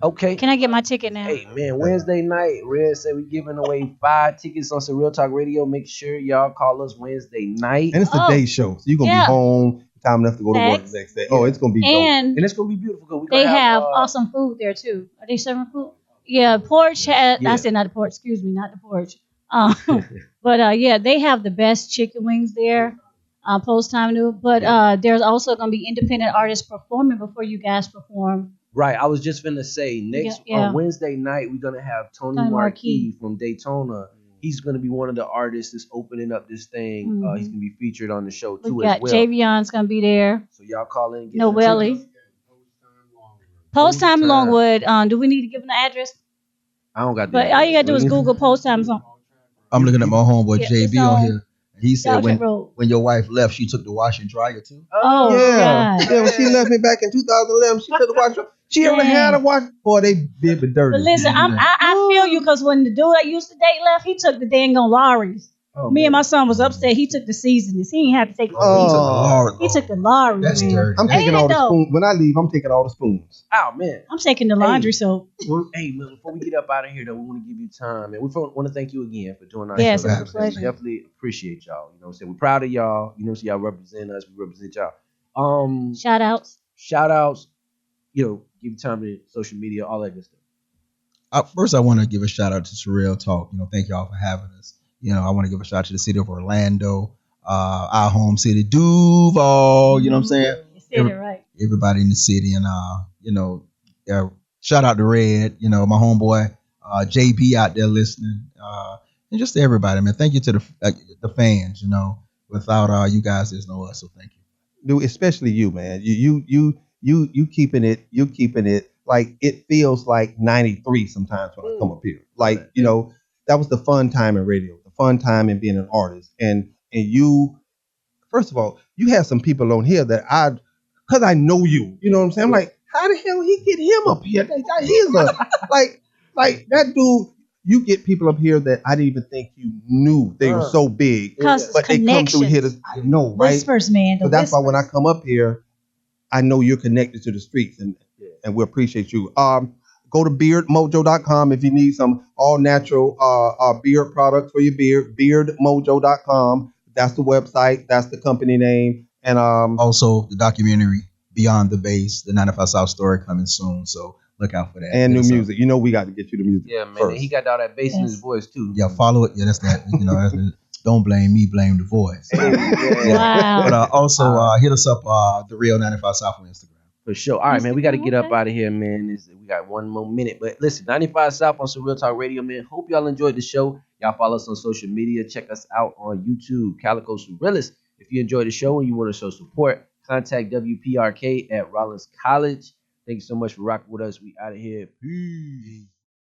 Okay. Can I get my ticket now? Hey man, Wednesday night, Red said we giving away 5 tickets on some Real Talk Radio. Make sure y'all call us Wednesday night. and it's a Oh. day show. So you're going to Yeah. be home time enough to go to work Facts. the next day. Oh, it's going to be dope. And And it's gonna be beautiful. 'Cause we they gonna have awesome food there too. Are they serving food? Yeah, porch. Yeah. I said not the porch. Excuse me, not the porch. But yeah, they have the best chicken wings there. Post time new. But there's also gonna be independent artists performing before you guys perform. Right. I was just finna say next Yeah. on Wednesday night we're gonna have Tony Tony Marquis Marquis. from Daytona. He's gonna be one of the artists that's opening up this thing. Mhm. He's gonna be featured on the show We too got as well. Javion's gonna be there. So y'all call in and get your tickets. Noelle. Post time Time. Longwood. Do we need to give them the address? I don't got that. But all you gotta do is Google post time. I'm looking at my homeboy Yeah, JB it's on on here. He said Dodger Road. when your wife left, she took the wash and dryer too. Oh, Yeah. God. Yeah, when she left me back in 2011, she took the watch. She ever Dang. had a watch? Boy, they did me dirty. But listen, I feel you because when the dude I used to date left, he took the dang on Lowry's. Oh, Me man. and my son was upset. He took the seasonings. He ain't have to take the Oh. seasonings. He took the Lowry's. That's man. dirty. I'm taking Ain't all it the though? spoons. When I leave, I'm taking all the spoons. Oh man. I'm taking the laundry soap. Well, hey, man, before we get up out of here, though, we want to give you time, and we want to thank you again for doing our Yes, show. it's a You know what I'm saying? pleasure. We definitely appreciate y'all. You know what I'm saying? We're proud of y'all. You know, so y'all represent us. We represent y'all. Shout outs. Shout outs. Give you time to social media, all that good stuff. First, I want to give a shout out to Surreal Talk. Thank y'all for having us. I want to give a shout out to the city of Orlando, our home city, Duval. You know what I'm saying? You said it right. Everybody in the city, and Shout out to Red, my homeboy, JB out there listening, and just to everybody, man. Thank you to the fans. Without you guys, there's no us. So thank you. Dude, especially you, man. You keeping it. You keeping it like it feels like '93 sometimes when I come up here. Like that was the fun time in radio, the fun time in being an artist, and you. First of all, you have some people on here that because I know you. You know what I'm saying? I'm like, how the hell he get him up here? He's a like that dude. You get people up here that I didn't even think you knew they were so big, but they come through here. I know, right? Whispers, man. So that's why when I come up here, I know you're connected to the streets, and we appreciate you. Go to beardmojo.com if you need some all natural beard products for your beard. Beardmojo.com. That's the website. That's the company name. And also the documentary Beyond the Bass, the 95 South story coming soon. So look out for that. And new music. We got to get you the music. Yeah, man. First. And he got all that bass in his voice too. Yeah, follow it. Yeah, that's that. That's the, don't blame me, blame the voice. Wow. But also hit us up, the Real 95 South on Instagram. For sure. All right, man. We got to get up out of here, man. We got one more minute. But listen, 95 South on some Real Talk Radio, man. Hope y'all enjoyed the show. Y'all follow us on social media. Check us out on YouTube, Calico Surrealist. If you enjoyed the show and you want to show support, contact WPRK at Rollins College. Thank you so much for rocking with us. We out of here. Peace.